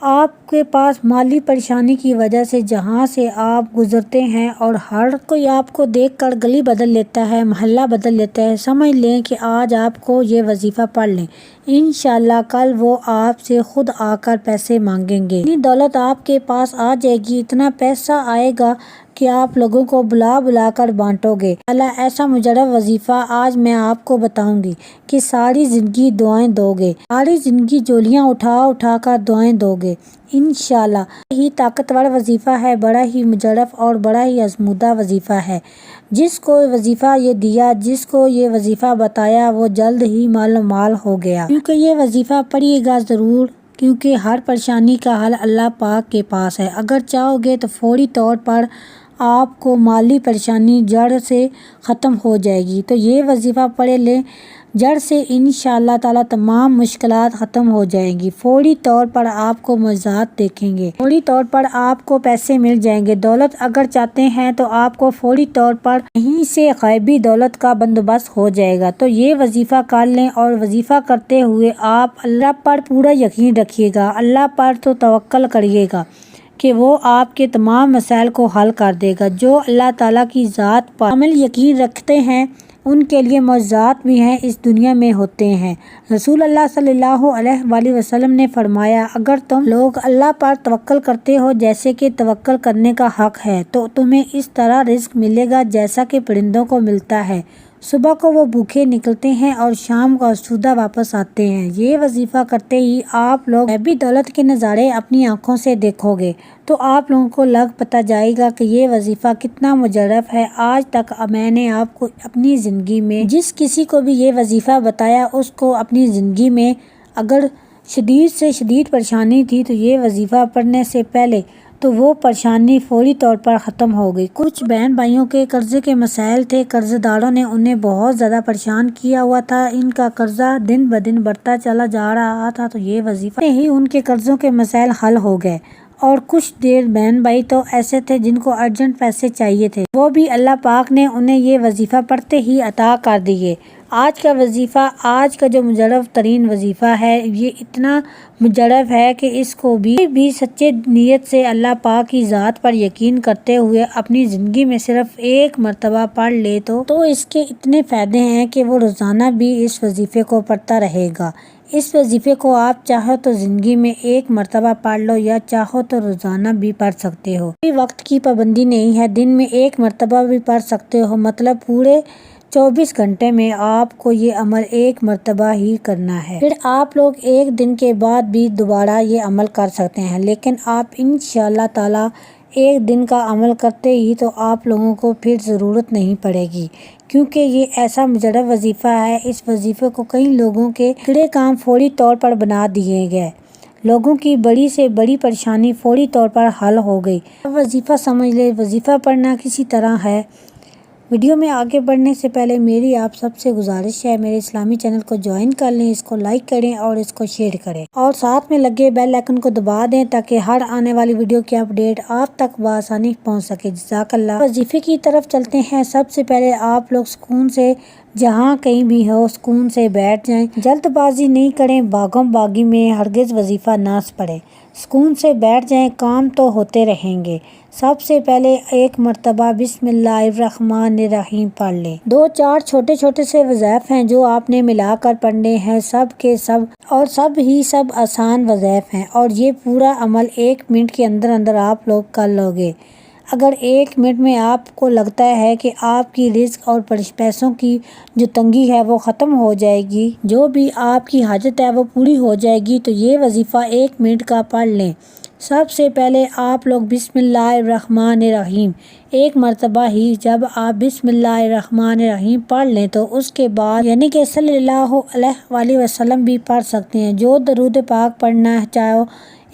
آپ کے پاس مالی پریشانی کی وجہ سے جہاں سے آپ گزرتے ہیں اور ہر کوئی آپ کو دیکھ کر گلی بدل لیتا ہے، محلہ بدل لیتا ہے، سمجھ لیں کہ آج آپ کو یہ وظیفہ پڑھ لیں، انشاءاللہ کل وہ آپ سے خود آ کر پیسے مانگیں گے۔ اتنی دولت آپ کے پاس آ جائے گی، اتنا پیسہ آئے گا کہ آپ لوگوں کو بلا بلا کر بانٹو گے۔ اللہ ایسا مجرب وظیفہ آج میں آپ کو بتاؤں گی کہ ساری زندگی دعائیں دو گے، ساری زندگی جولیاں اٹھا اٹھا کر دعائیں دو گے انشاءاللہ۔ بڑا ہی طاقتور وظیفہ ہے، بڑا ہی مجرب اور بڑا ہی آزمودہ وظیفہ ہے۔ جس کو وظیفہ یہ دیا، جس کو یہ وظیفہ بتایا، وہ جلد ہی مالو مال ہو گیا، کیونکہ یہ وظیفہ پڑھیے گا ضرور، کیونکہ ہر پریشانی کا حل اللہ پاک کے پاس ہے۔ اگر چاہو گے تو فوری طور پر آپ کو مالی پریشانی جڑ سے ختم ہو جائے گی، تو یہ وظیفہ پڑھ لیں، جڑ سے انشاءاللہ تعالی تمام مشکلات ختم ہو جائیں گی۔ فوری طور پر آپ کو معجزات دیکھیں گے، فوری طور پر آپ کو پیسے مل جائیں گے۔ دولت اگر چاہتے ہیں تو آپ کو فوری طور پر کہیں سے غیبی دولت کا بندوبست ہو جائے گا۔ تو یہ وظیفہ کر لیں، اور وظیفہ کرتے ہوئے آپ اللہ پر پورا یقین رکھیے گا، اللہ پر تو توکل کریے گا کہ وہ آپ کے تمام مسائل کو حل کر دے گا۔ جو اللہ تعالیٰ کی ذات پر کامل یقین رکھتے ہیں ان کے لیے معجزات بھی ہیں اس دنیا میں ہوتے ہیں۔ رسول اللہ صلی اللہ علیہ وآلہ وسلم نے فرمایا، اگر تم لوگ اللہ پر توکل کرتے ہو جیسے کہ توکل کرنے کا حق ہے، تو تمہیں اس طرح رزق ملے گا جیسا کہ پرندوں کو ملتا ہے۔ صبح کو وہ بھوکے نکلتے ہیں اور شام کو آسودہ واپس آتے ہیں۔ یہ وظیفہ کرتے ہی آپ لوگ غیبی دولت کے نظارے اپنی آنکھوں سے دیکھو گے تو آپ لوگوں کو لگ پتہ جائے گا کہ یہ وظیفہ کتنا مجرب ہے۔ آج تک میں نے آپ کو اپنی زندگی میں جس کسی کو بھی یہ وظیفہ بتایا، اس کو اپنی زندگی میں اگر شدید سے شدید پریشانی تھی تو یہ وظیفہ پڑھنے سے پہلے تو وہ پریشانی فوری طور پر ختم ہو گئی۔ کچھ بہن بھائیوں کے قرضے کے مسائل تھے، قرض داروں نے انہیں بہت زیادہ پریشان کیا ہوا تھا، ان کا قرضہ دن بدن بڑھتا چلا جا رہا تھا، تو یہ وظیفہ ہی ان کے قرضوں کے مسائل حل ہو گئے۔ اور کچھ دیر بہن بھائی تو ایسے تھے جن کو ارجنٹ پیسے چاہیے تھے، وہ بھی اللہ پاک نے انہیں یہ وظیفہ پڑھتے ہی عطا کر دیے۔ آج کا وظیفہ، آج کا جو مجرب ترین وظیفہ ہے، یہ اتنا مجرب ہے کہ اس کو بھی سچے نیت سے اللہ پاک کی ذات پر یقین کرتے ہوئے اپنی زندگی میں صرف ایک مرتبہ پڑھ لے تو اس کے اتنے فائدے ہیں کہ وہ روزانہ بھی اس وظیفے کو پڑھتا رہے گا۔ اس وظیفے کو آپ چاہو تو زندگی میں ایک مرتبہ پڑھ لو، یا چاہو تو روزانہ بھی پڑھ سکتے ہو، کوئی وقت کی پابندی نہیں ہے، دن میں ایک مرتبہ بھی پڑھ سکتے ہو، مطلب پورے 24 گھنٹے میں آپ کو یہ عمل ایک مرتبہ ہی کرنا ہے۔ پھر آپ لوگ ایک دن کے بعد بھی دوبارہ یہ عمل کر سکتے ہیں، لیکن آپ انشاءاللہ تعالی ایک دن کا عمل کرتے ہی تو آپ لوگوں کو پھر ضرورت نہیں پڑے گی، کیونکہ یہ ایسا مجرب وظیفہ ہے۔ اس وظیفے کو کئی لوگوں کے بگڑے کام فوری طور پر بنا دیے گئے، لوگوں کی بڑی سے بڑی پریشانی فوری طور پر حل ہو گئی۔ اب وظیفہ سمجھ لے، وظیفہ پڑھنا کسی طرح ہے۔ ویڈیو میں آگے بڑھنے سے پہلے میری آپ سب سے گزارش ہے، میرے اسلامی چینل کو جوائن کر لیں، اس کو لائک کریں اور اس کو شیئر کریں، اور ساتھ میں لگے بیل آئیکن کو دبا دیں تاکہ ہر آنے والی ویڈیو کی اپڈیٹ آپ تک بآسانی پہنچ سکے۔ جزاک اللہ۔ وظیفے کی طرف چلتے ہیں۔ سب سے پہلے آپ لوگ سکون سے، جہاں کہیں بھی ہو، سکون سے بیٹھ جائیں، جلد بازی نہیں کریں، بھاگم بھاگی میں ہرگز وظیفہ نہ پڑھیں، سکون سے بیٹھ جائیں، کام تو ہوتے رہیں گے۔ سب سے پہلے ایک مرتبہ بسم اللہ الرحمن الرحیم پڑھ لیں۔ 2-4 چھوٹے چھوٹے سے وظائف ہیں جو آپ نے ملا کر پڑھنے ہیں، سب کے سب، اور سب آسان وظائف ہیں، اور یہ پورا عمل 1 منٹ کے اندر اندر آپ لوگ کر لو گے۔ اگر 1 منٹ میں آپ کو لگتا ہے کہ آپ کی رزق اور پیسوں کی جو تنگی ہے وہ ختم ہو جائے گی، جو بھی آپ کی حاجت ہے وہ پوری ہو جائے گی، تو یہ وظیفہ 1 منٹ کا پڑھ لیں۔ سب سے پہلے آپ لوگ بسم اللہ الرحمن الرحیم 1 مرتبہ ہی، جب آپ بسم اللہ الرحمن الرحیم پڑھ لیں تو اس کے بعد یعنی کہ صلی اللہ علیہ وآلہ وسلم بھی پڑھ سکتے ہیں۔ جو درود پاک پڑھنا چاہو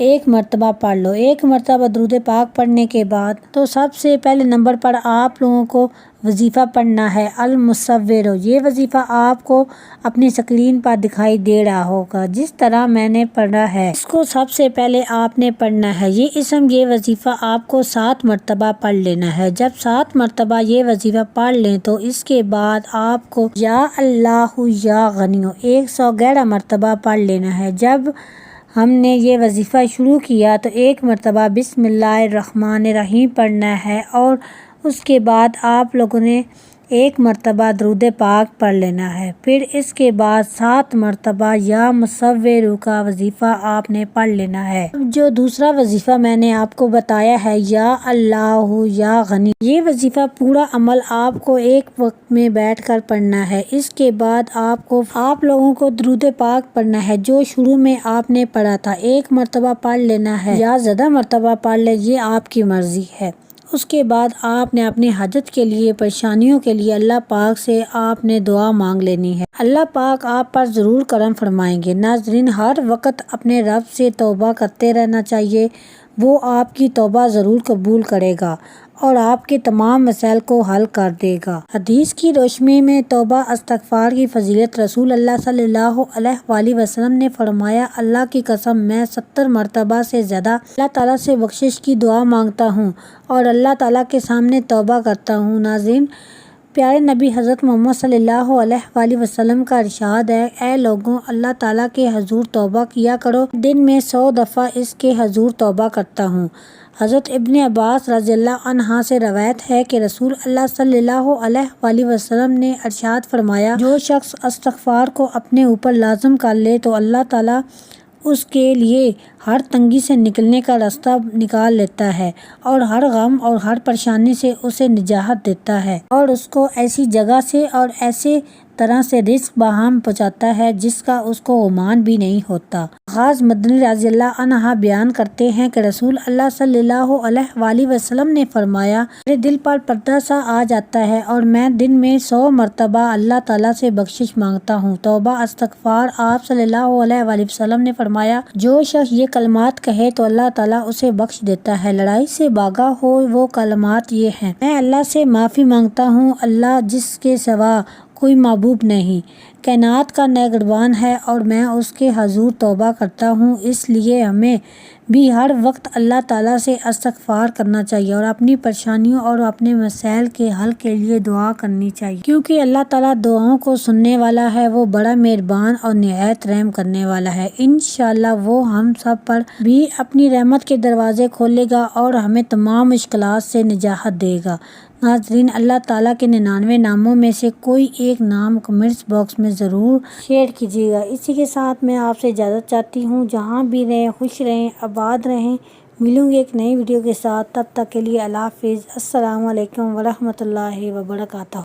1 مرتبہ پڑھ لو۔ 1 مرتبہ درود پاک پڑھنے کے بعد تو سب سے پہلے نمبر پر آپ لوگوں کو وظیفہ پڑھنا ہے المصور۔ یہ وظیفہ آپ کو اپنی اسکرین پر دکھائی دے رہا ہوگا جس طرح میں نے پڑھا ہے، اس کو سب سے پہلے آپ نے پڑھنا ہے۔ یہ وظیفہ آپ کو 7 مرتبہ پڑھ لینا ہے۔ جب 7 مرتبہ یہ وظیفہ پڑھ لیں تو اس کے بعد آپ کو یا اللہ یا غنیو 111 مرتبہ پڑھ لینا ہے۔ جب ہم نے یہ وظیفہ شروع کیا تو ایک مرتبہ بسم اللہ الرحمن الرحیم پڑھنا ہے اور اس کے بعد آپ لوگوں نے ایک مرتبہ درود پاک پڑھ لینا ہے، پھر اس کے بعد 7 مرتبہ یا مصور کا وظیفہ آپ نے پڑھ لینا ہے۔ جو دوسرا وظیفہ میں نے آپ کو بتایا ہے یا اللہ یا غنی، یہ وظیفہ پورا عمل آپ کو ایک وقت میں بیٹھ کر پڑھنا ہے۔ اس کے بعد آپ لوگوں کو درود پاک پڑھنا ہے جو شروع میں آپ نے پڑھا تھا، ایک مرتبہ پڑھ لینا ہے یا زیادہ مرتبہ پڑھ لے، یہ آپ کی مرضی ہے۔ اس کے بعد آپ نے اپنی حاجت کے لیے، پریشانیوں کے لیے اللہ پاک سے آپ نے دعا مانگ لینی ہے، اللہ پاک آپ پر ضرور کرم فرمائیں گے۔ ناظرین، ہر وقت اپنے رب سے توبہ کرتے رہنا چاہیے، وہ آپ کی توبہ ضرور قبول کرے گا اور آپ کے تمام مسائل کو حل کر دے گا۔ حدیث کی روشنی میں توبہ استغفار کی فضیلت، رسول اللہ صلی اللہ علیہ وآلہ وسلم نے فرمایا، اللہ کی قسم میں 70 مرتبہ سے زیادہ اللہ تعالیٰ سے بخشش کی دعا مانگتا ہوں اور اللہ تعالیٰ کے سامنے توبہ کرتا ہوں۔ ناظرین، پیارے نبی حضرت محمد صلی اللہ علیہ وآلہ وسلم کا ارشاد ہے، اے لوگوں، اللہ تعالیٰ کے حضور توبہ کیا کرو، دن میں 100 دفعہ اس کے حضور توبہ کرتا ہوں۔ حضرت ابن عباس رضی اللہ عنہ سے روایت ہے کہ رسول اللہ صلی اللہ علیہ وآلہ وسلم نے ارشاد فرمایا، جو شخص استغفار کو اپنے اوپر لازم کر لے تو اللہ تعالیٰ اس کے لیے ہر تنگی سے نکلنے کا راستہ نکال لیتا ہے اور ہر غم اور ہر پریشانی سے اسے نجات دیتا ہے اور اس کو ایسی جگہ سے اور ایسے طرح سے رزق باہم پہنچاتا ہے جس کا اس کو گمان بھی نہیں ہوتا۔ غاز مدنی رضی اللہ عنہ بیان کرتے ہیں کہ رسول اللہ صلی اللہ علیہ وآلہ وسلم نے فرمایا، میرے دل پر پردہ سا آ جاتا ہے اور میں دن میں 100 مرتبہ اللہ تعالیٰ سے بخشش مانگتا ہوں، توبہ استغفار۔ آپ صلی اللہ علیہ وآلہ وسلم نے فرمایا، جو شخص یہ کلمات کہے تو اللہ تعالیٰ اسے بخش دیتا ہے۔ لڑائی سے بھاگا ہو وہ کلمات یہ ہیں، میں اللہ سے معافی مانگتا ہوں، اللہ جس کے سوا کوئی معبود نہیں، کائنات کا نگہبان ہے اور میں اس کے حضور توبہ کرتا ہوں۔ اس لیے ہمیں بھی ہر وقت اللہ تعالیٰ سے استغفار کرنا چاہیے اور اپنی پریشانیوں اور اپنے مسائل کے حل کے لیے دعا کرنی چاہیے، کیونکہ اللہ تعالیٰ دعاؤں کو سننے والا ہے، وہ بڑا مہربان اور نہایت رحم کرنے والا ہے۔ انشاءاللہ وہ ہم سب پر بھی اپنی رحمت کے دروازے کھولے گا اور ہمیں تمام مشکلات سے نجات دے گا۔ ناظرین، اللہ تعالیٰ کے 99 ناموں میں سے کوئی ایک نام کمنٹس باکس میں ضرور شیئر کیجیے گا۔ اسی کے ساتھ میں آپ سے اجازت چاہتی ہوں، جہاں بھی رہیں خوش رہیں، آباد رہیں۔ ملوں گے ایک نئی ویڈیو کے ساتھ، تب تک کے لیے اللہ حافظ۔ السلام علیکم ورحمۃ اللہ وبرکاتہ۔